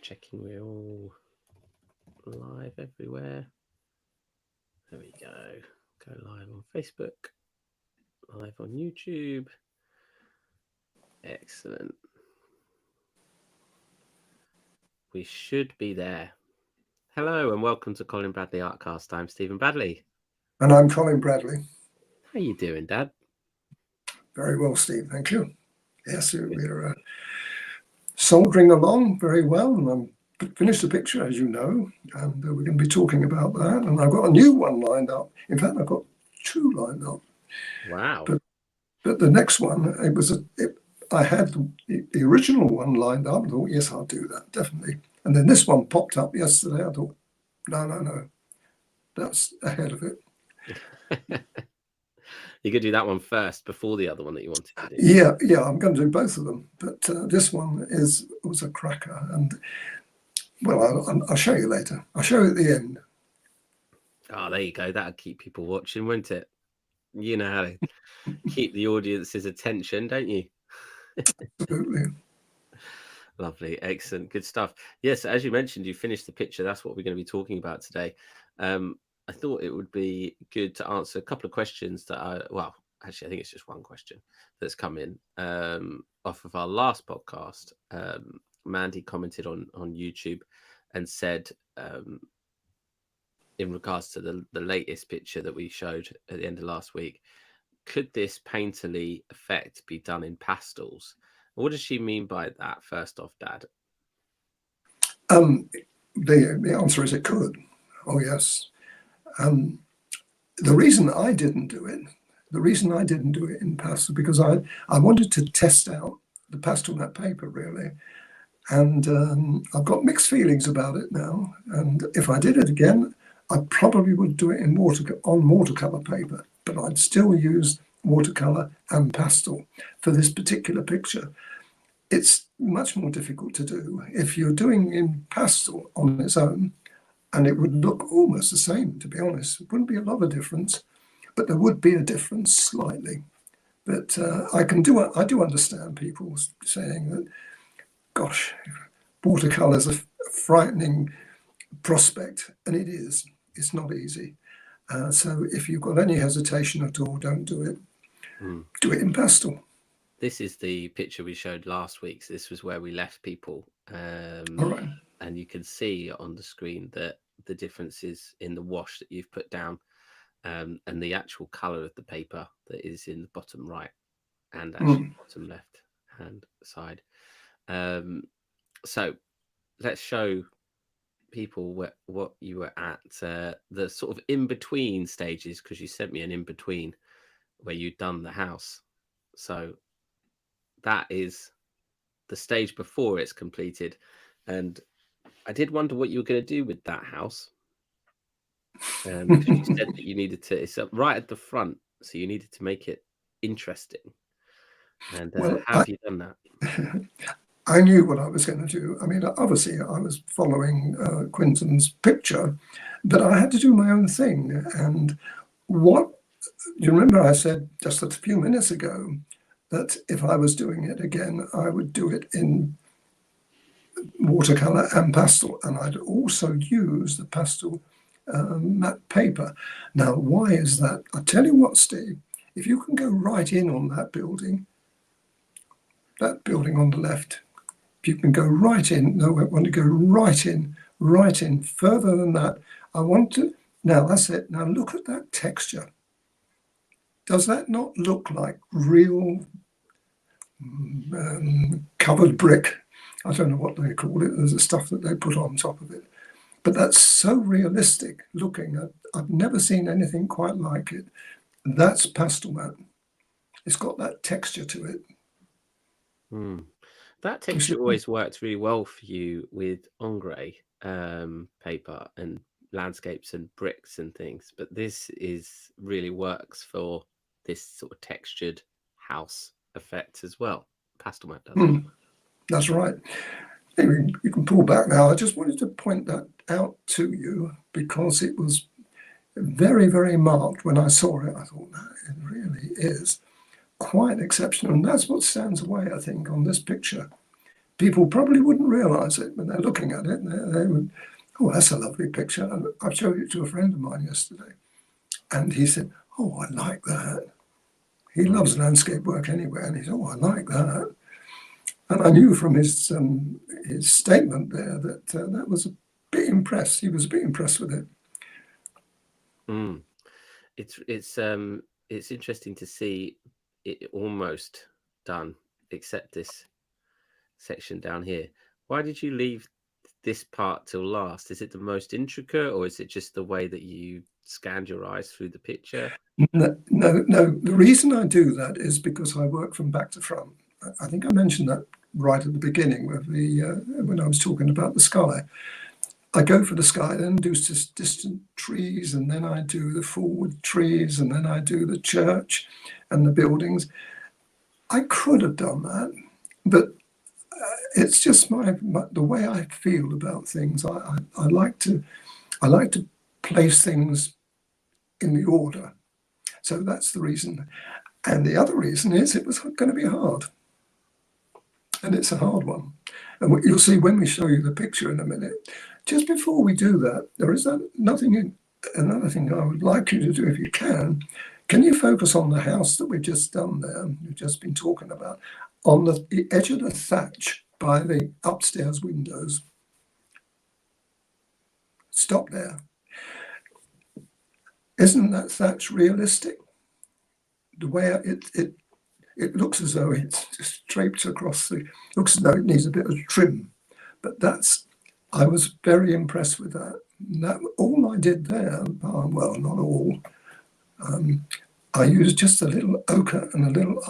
checking we're all live everywhere. There we go. Go live on Facebook, live on YouTube. Excellent. We should be there. Hello and welcome to Colin Bradley Artcast. I'm Stephen Bradley. And I'm Colin Bradley. How you doing, Dad? Very well, Steve. Thank you. Yes, we're soldering along very well. And I'm finished the picture, as you know, and we're going to be talking about that. And I've got a new one lined up. In fact, I've got two lined up. Wow. But the next one, I had the original one lined up. I thought, yes, I'll do that, definitely. And then this one popped up yesterday. I thought, no, that's ahead of it. You could do that one first before the other one that you wanted to do. Yeah, I'm going to do both of them. But this one was a cracker. And, well, I'll show you later. I'll show you at the end. Oh, there you go. That'll keep people watching, won't it? You know how to keep the audience's attention, don't you? Absolutely. Lovely. Excellent. Good stuff. Yes, as you mentioned, you finished the picture. That's what we're going to be talking about today. I thought it would be good to answer a couple of questions that actually, I think it's just one question that's come in off of our last podcast. Mandy commented on YouTube and said, in regards to the latest picture that we showed at the end of last week, could this painterly effect be done in pastels? What does she mean by that, first off, Dad? The answer is it could. Oh, yes. The reason I didn't do it in pastel, because I wanted to test out the PastelMat paper, really. And I've got mixed feelings about it now. And if I did it again, I probably would do it on watercolour paper, but I'd still use watercolour and pastel for this particular picture. It's much more difficult to do. If you're doing in pastel on its own, and it would look almost the same, to be honest. It wouldn't be a lot of difference, but there would be a difference slightly. But I do understand people saying that, gosh, watercolour is a frightening prospect, and it is. It's not easy. So if you've got any hesitation at all, don't do it. Do it in pastel. This is the picture we showed last week. So this was where we left people. All right. And you can see on the screen that the differences in the wash that you've put down and the actual colour of the paper that is in the bottom right and actually bottom left hand side. So let's show people what you were at, the sort of in-between stages, because you sent me an in-between where you'd done the house. So that is the stage before it's completed. And I did wonder what you were going to do with that house. Because you said that you needed to, it's up right at the front, so you needed to make it interesting. And how have you done that? I knew what I was going to do. I mean, obviously, I was following Quinton's picture, but I had to do my own thing. And you remember I said just a few minutes ago that if I was doing it again, I would do it in watercolour and pastel, and I'd also use the pastel matte paper. Now, why is that? I'll tell you what, Steve, if you can go right in on that building on the left, if you can go right in, no, I want to go right in, further than that. Now that's it. Now look at that texture. Does that not look like real covered brick? I don't know what they call it. There's the stuff that they put on top of it. But that's so realistic looking. I've never seen anything quite like it. That's PastelMat. It's got that texture to it. That texture always worked really well for you with ombre paper and landscapes and bricks and things. But this really works for this sort of textured house effect as well. PastelMat does. That's right. You can pull back now. I just wanted to point that out to you because it was very, very marked when I saw it. I thought, it really is quite exceptional. And that's what stands away, I think, on this picture. people probably wouldn't realise it when they're looking at it. They would, oh, that's a lovely picture. And I showed it to a friend of mine yesterday, and he said, oh, I like that. He loves landscape work anyway, and he said, oh, I like that. And I knew from his statement there that that was a bit impressed. He was a bit impressed with it. It's interesting to see it almost done, except this section down here. Why did you leave this part till last? Is it the most intricate, or is it just the way that you scanned your eyes through the picture? No. The reason I do that is because I work from back to front. I think I mentioned that right at the beginning with when I was talking about the sky. I go for the sky, then do distant trees, and then I do the forward trees, and then I do the church and the buildings. I could have done that, but it's just the way I feel about things. I like to place things in the order. So that's the reason. And the other reason is it was going to be hard. And it's a hard one. And you'll see when we show you the picture in a minute. Just before we do that, there is another thing I would like you to do if you can. Can you focus on the house that we've just done there, we've just been talking about, on the edge of the thatch by the upstairs windows? Stop there. Isn't that thatch realistic? The way it looks as though it's just draped across looks as though it needs a bit of trim. But I was very impressed with that. All I did there, well, not all, I used just a little ochre and a little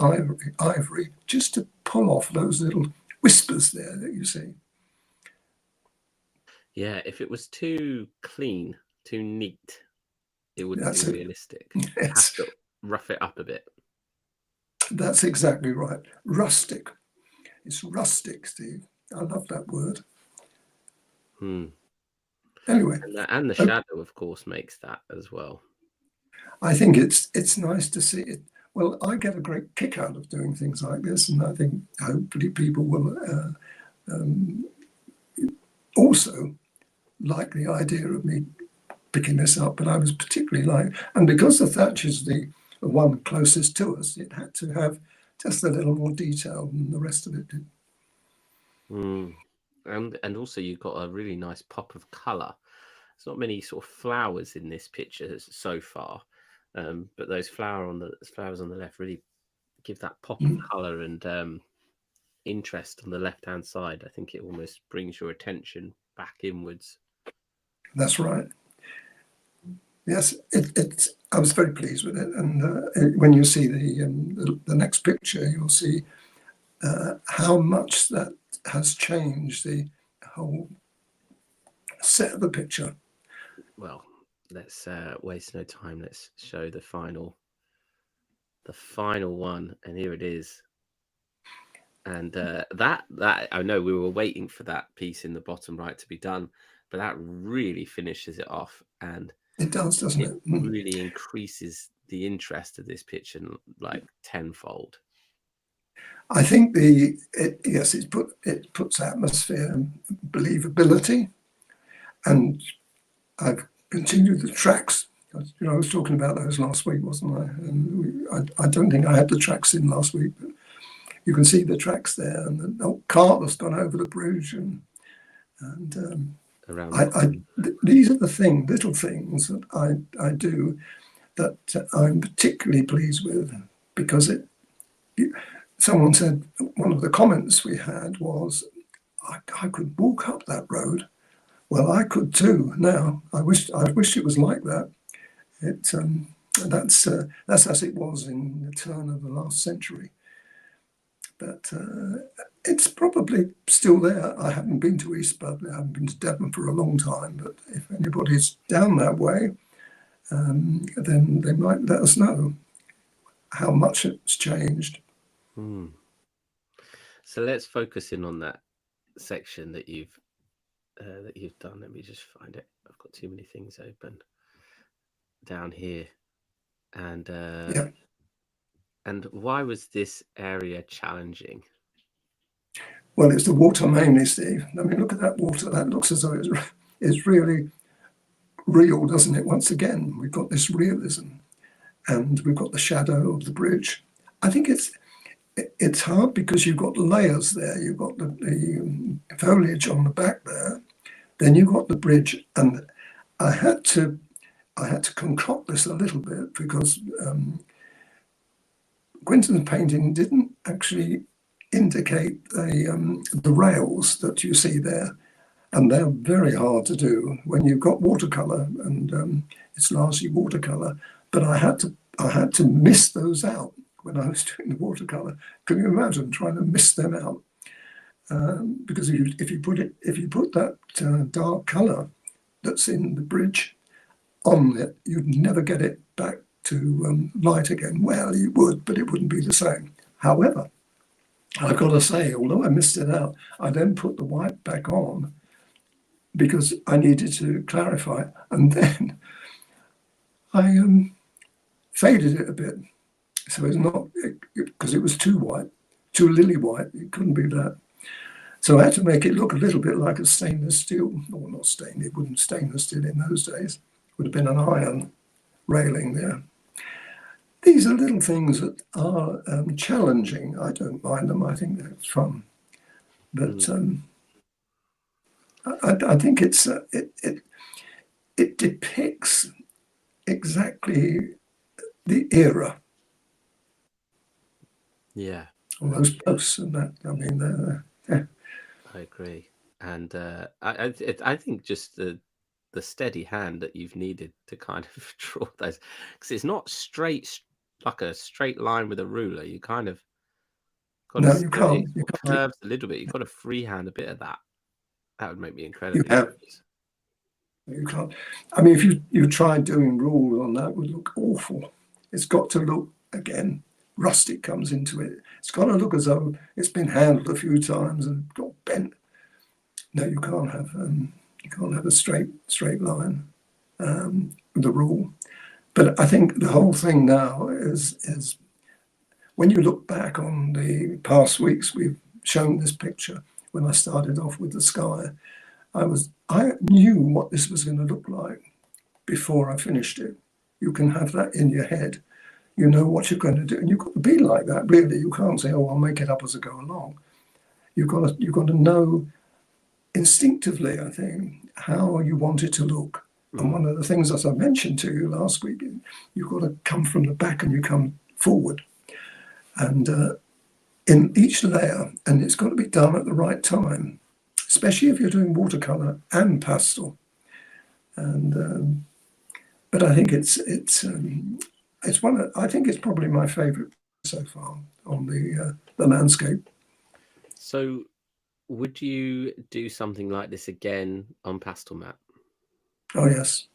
ivory just to pull off those little whispers there that you see. Yeah, if it was too clean, too neat, it wouldn't be realistic. You have to rough it up a bit. That's exactly right. Rustic. It's rustic, Steve. I love that word. Anyway. And the shadow, of course, makes that as well. I think it's nice to see it. Well, I get a great kick out of doing things like this, and I think hopefully people will also like the idea of me picking this up. But I was particularly and because the thatch is the one closest to us, it had to have just a little more detail than the rest of it did. And also you've got a really nice pop of colour. There's not many sort of flowers in this picture so far, but those flowers on the left really give that pop of colour and interest on the left-hand side. I think it almost brings your attention back inwards. That's right. Yes, I was very pleased with it, and when you see the next picture, you'll see how much that has changed the whole set of the picture. Well, let's waste no time. Let's show the final one, and here it is. And that I know we were waiting for that piece in the bottom right to be done, but that really finishes it off, and it does, doesn't it? Really increases the interest of this picture like tenfold. I think it puts atmosphere and believability, and I've continued the tracks. I was talking about those last week, wasn't I? And I don't think I had the tracks in last week, but you can see the tracks there, and the cart that's gone over the bridge, and these are the little things that I do that I'm particularly pleased with, because someone said one of the comments we had was, I could walk up that road. Well, I could too. Now I wish it was like that. That's as it was in the turn of the last century. But it's probably still there. I haven't been to East Budley. I haven't been to Devon for a long time. But if anybody's down that way, then they might let us know how much it's changed. So let's focus in on that section that you've done. Let me just find it. I've got too many things open down here. And and why was this area challenging? Well, it's the water mainly, Steve. I mean, look at that water. That looks as though it's really real, doesn't it? Once again, we've got this realism, and we've got the shadow of the bridge. I think it's hard because you've got layers there. You've got the foliage on the back there. Then you've got the bridge, and I had to concoct this a little bit because Quinton's painting didn't actually indicate the rails that you see there, and they're very hard to do when you've got watercolor, and it's largely watercolor. But I had to miss those out when I was doing the watercolor. Can you imagine trying to miss them out? Because if you put that dark color that's in the bridge on it, you'd never get it back to light again. Well, you would, but it wouldn't be the same. However, I've got to say, although I missed it out, I then put the white back on because I needed to clarify, and then I faded it a bit. So it's not, because it was too white, too lily white. It couldn't be that. So I had to make it look a little bit like a stainless steel, or not stained, it wouldn't stainless steel in those days. It would have been an iron railing there. These are little things that are challenging. I don't mind them. I think they're fun. But I think it depicts exactly the era. Yeah. All those posts and that. I mean, I agree. And I think just the steady hand that you've needed to kind of draw those, because it's not straight, like a straight line with a ruler. You kind of got no, to you can't. You curves a little bit. You've got to freehand a bit of that. That would make me You incredibly have. nervous. You can't. I mean, if you tried doing rules on that, it would look awful. It's got to look, again, rustic comes into it. It's got to look as though it's been handled a few times and got bent. No, you can't have a straight line with the rule. But I think the whole thing now is when you look back on the past weeks, we've shown this picture. When I started off with the sky, I knew what this was going to look like before I finished it. You can have that in your head. You know what you're going to do, and you've got to be like that. Really, you can't say, "Oh, I'll make it up as I go along." You've got to know instinctively, I think, how you want it to look. And one of the things, as I mentioned to you last week, you've got to come from the back and you come forward, and in each layer, and it's got to be done at the right time, especially if you're doing watercolor and pastel. And but I think it's one. I think it's probably my favourite so far on the landscape. So, would you do something like this again on PastelMat? Oh yes,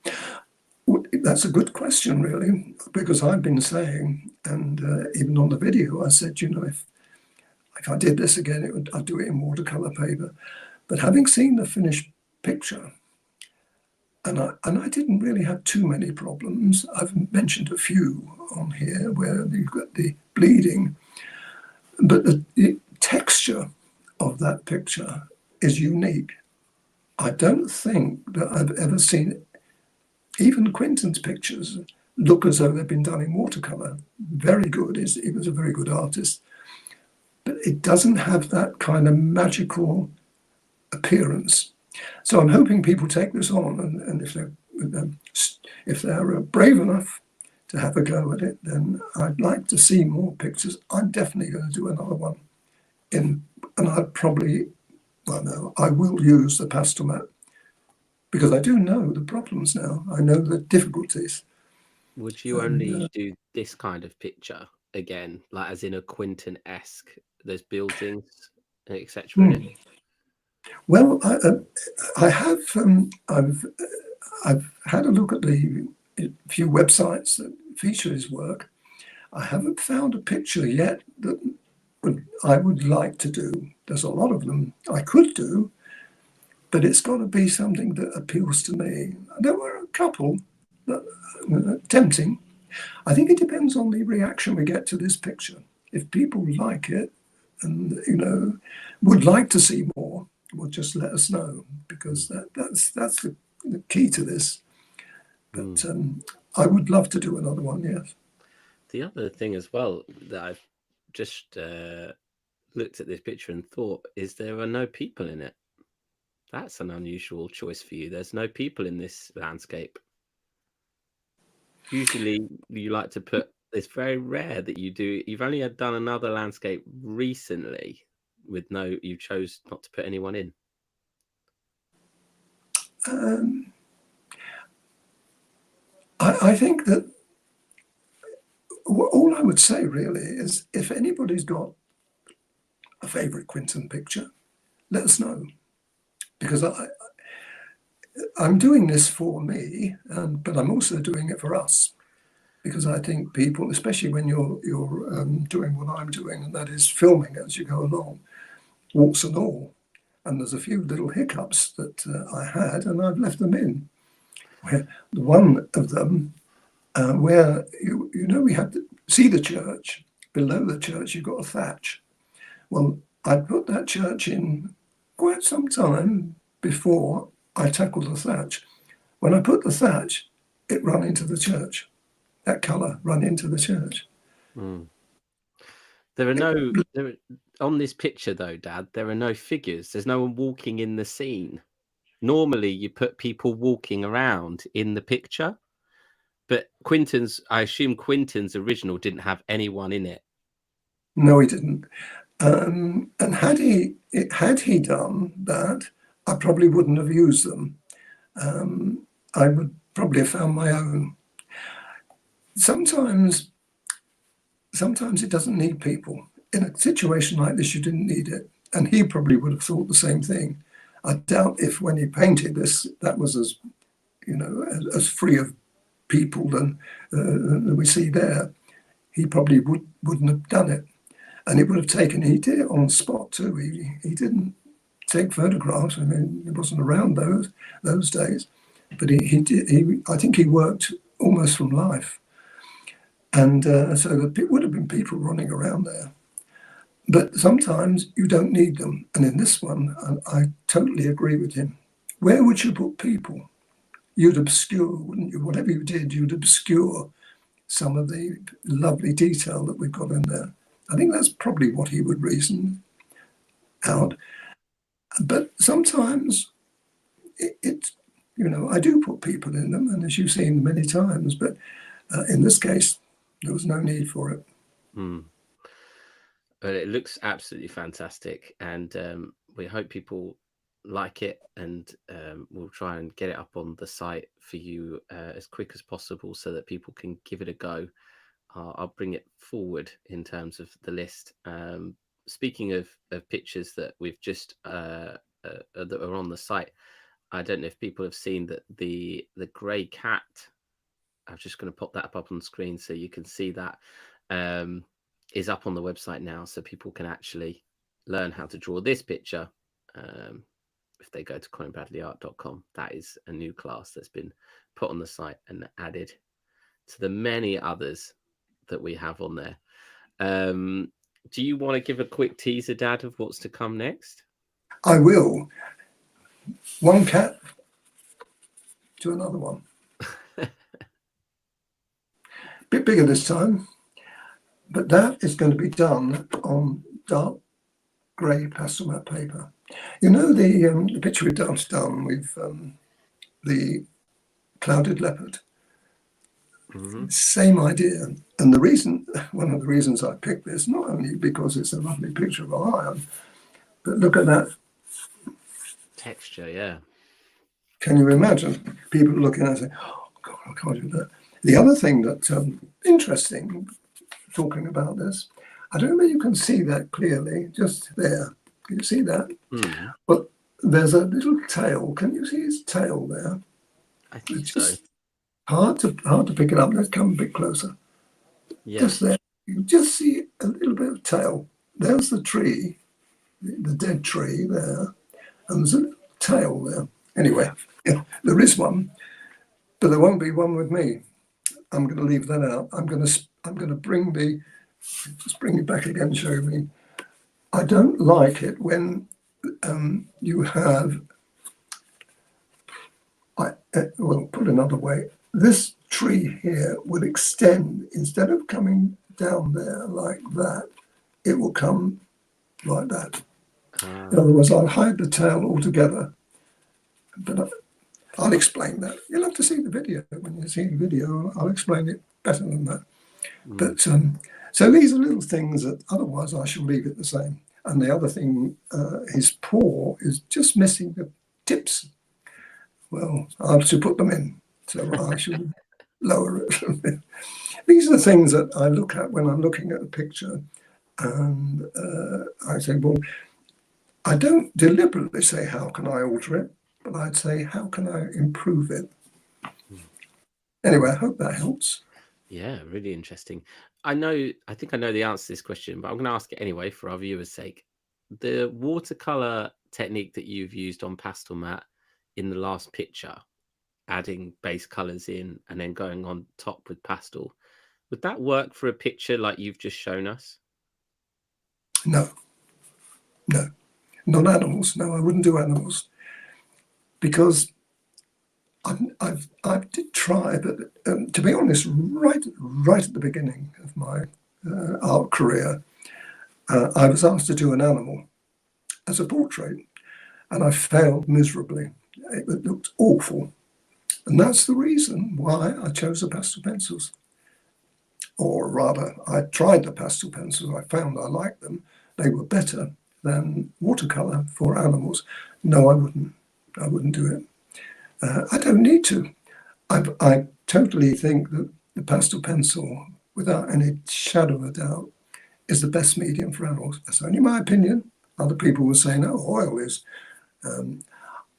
that's a good question, really, because I've been saying, and even on the video, I said, if I did this again, I'd do it in watercolor paper. But having seen the finished picture, and I didn't really have too many problems. I've mentioned a few on here where you've got the bleeding, but the texture of that picture is unique. I don't think that I've ever seen even Quinton's pictures look as though they've been done in watercolor. Very good. He was a very good artist. But it doesn't have that kind of magical appearance. So I'm hoping people take this on, and if they're brave enough to have a go at it, then I'd like to see more pictures. I'm definitely going to do another one and I will use the PastelMat because I do know the problems now. I know the difficulties. Would you only do this kind of picture again, like as in a Quinton-esque? There's buildings, etc. in it. Well, I have. I've had a look at the few websites that feature his work. I haven't found a picture yet that I would like to do. There's a lot of them I could do, but it's got to be something that appeals to me. There were a couple that tempting. I think it depends on the reaction we get to this picture. If people like it, and would like to see more, well, just let us know, because that's the key to this. But I would love to do another one. Yes. The other thing as well that I've just looked at this picture and thought is there are no people in it. That's an unusual choice for you. There's no people in this landscape. Usually you like to put, it's very rare that you do. You've only done another landscape recently with you chose not to put anyone in. I think that all I would say really is, if anybody's got a favourite Quinton picture, let us know, because I'm doing this for me, but I'm also doing it for us, because I think people, especially when you're doing what I'm doing, and that is filming as you go along, warts and all, and there's a few little hiccups that I had, and I've left them in. Where one of them, where we had to see the church. Below the church, you've got a thatch. Well, I put that church in quite some time before I tackled the thatch. When I put the thatch, it ran into the church. That colour ran into the church. There are on this picture though, Dad, there are no figures. There's no one walking in the scene. Normally you put people walking around in the picture, but I assume Quinton's original didn't have anyone in it. No, he didn't. And had he done that, I probably wouldn't have used them. I would probably have found my own. Sometimes it doesn't need people. In a situation like this, you didn't need it. And he probably would have thought the same thing. I doubt if when he painted this, that was as free of people than we see there. He probably wouldn't have done it. And it would have taken, he did it on the spot too. He didn't take photographs. I mean, he wasn't around those days. But I think he worked almost from life. And so there would have been people running around there. But sometimes you don't need them. And in this one, I totally agree with him. Where would you put people? You'd obscure, wouldn't you? Whatever you did, you'd obscure some of the lovely detail that we've got in there. I think that's probably what he would reason out. But sometimes I do put people in them, and as you've seen many times, but in this case, there was no need for it. But it looks absolutely fantastic, and we hope people like it, and we'll try and get it up on the site for you as quick as possible so that people can give it a go. I'll bring it forward in terms of the list. Speaking of pictures that we've just that are on the site, I don't know if people have seen that the grey cat. I'm just going to pop that up on the screen so you can see that. Is up on the website now, so people can actually learn how to draw this picture if they go to colinbradleyart.com. That is a new class that's been put on the site and added to the many others that we have on there. Do you want to give a quick teaser, Dad, of what's to come next? I will. One cat to another one. Bit bigger this time. But that is going to be done on dark grey PastelMat paper. You know the picture we've just done with the clouded leopard? Same idea. And one of the reasons I picked this, not only because it's a lovely picture of a lion, but look at that texture, yeah. Can you imagine people looking and saying, oh, God, I can't do that. The other thing that's interesting, talking about this, I don't know if you can see that clearly, just there. Can you see that? But there's a little tail. Can you see his tail there? I think it's so. Just hard to pick it up. Let's come a bit closer. Yeah. Just there. You can just see a little bit of tail. There's the tree, the dead tree there, and there's a little tail there. Anyway, yeah, there is one, but there won't be one with me. I'm going to leave that out. I'm going to bring just bring it back again. Show me. I don't like it when you have, well, put another way, this tree here will extend, instead of coming down there like that, it will come like that. In other words, I'll hide the tail altogether, but I'll explain that. You'll have to see the video. When you see the video, I'll explain it better than that. But so these are little things that otherwise I shall leave it the same. And the other thing, his paw is just missing the tips. Well, I have to put them in, so I should lower it a bit. These are the things that I look at when I'm looking at a picture, and I say, well, I don't deliberately say, how can I alter it? But I'd say, how can I improve it? Anyway, I hope that helps. Yeah, really interesting. I think I know the answer to this question, but I'm going to ask it anyway for our viewers' sake. The watercolor technique that you've used on PastelMat in the last picture, adding base colors in and then going on top with pastel, would that work for a picture like you've just shown us? No, not animals. No, I wouldn't do animals, because I did try, but to be honest, right at the beginning of my art career, I was asked to do an animal as a portrait, and I failed miserably. It looked awful, and that's the reason why I chose the pastel pencils. Or rather, I tried the pastel pencils. I found I liked them. They were better than watercolor for animals. No, I wouldn't. I wouldn't do it. I don't need to. I totally think that the pastel pencil, without any shadow of a doubt, is the best medium for animals. That's only my opinion. Other people will say, no, oil is.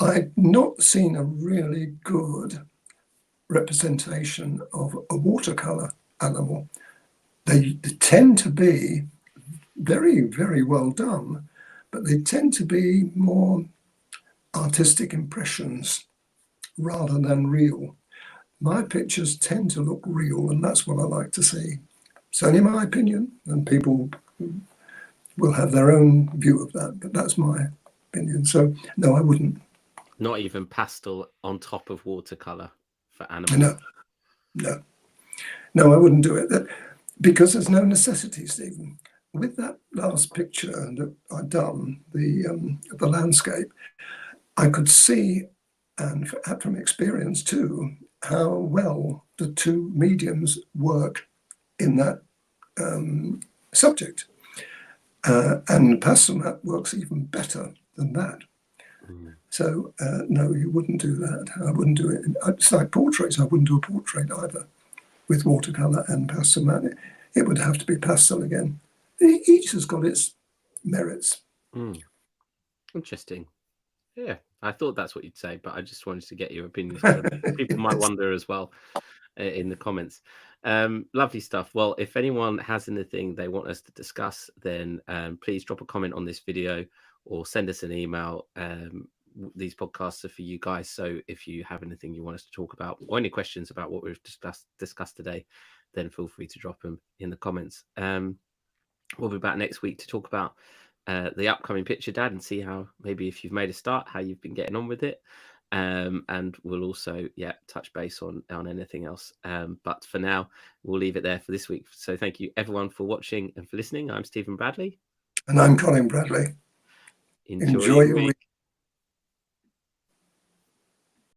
I've not seen a really good representation of a watercolor animal. They tend to be very, very well done, but they tend to be more artistic impressions rather than real. My pictures tend to look real, and that's what I like to see. It's only my opinion, and people will have their own view of that, but that's my opinion. So no, I wouldn't. Not even pastel on top of watercolor for animals? No, I wouldn't do it. Because there's no necessity, Stephen. With that last picture that I'd done, the landscape, I could see, and from experience too, how well the two mediums work in that subject. And PastelMat works even better than that. So no, you wouldn't do that. I wouldn't do it. It's like portraits. I wouldn't do a portrait either with watercolor and PastelMat. It would have to be pastel again. Each has got its merits. Interesting. Yeah, I thought that's what you'd say, but I just wanted to get your opinion. People might wonder as well in the comments. Lovely stuff. Well, if anyone has anything they want us to discuss, then please drop a comment on this video or send us an email. These podcasts are for you guys, so if you have anything you want us to talk about or any questions about what we've discussed today, then feel free to drop them in the comments. We'll be back next week to talk about the upcoming picture, Dad, and see how, maybe if you've made a start, how you've been getting on with it. And we'll also touch base on anything else, but for now we'll leave it there for this week. So thank you everyone for watching and for listening. I'm Stephen Bradley, and I'm Colin Bradley. Enjoy your week.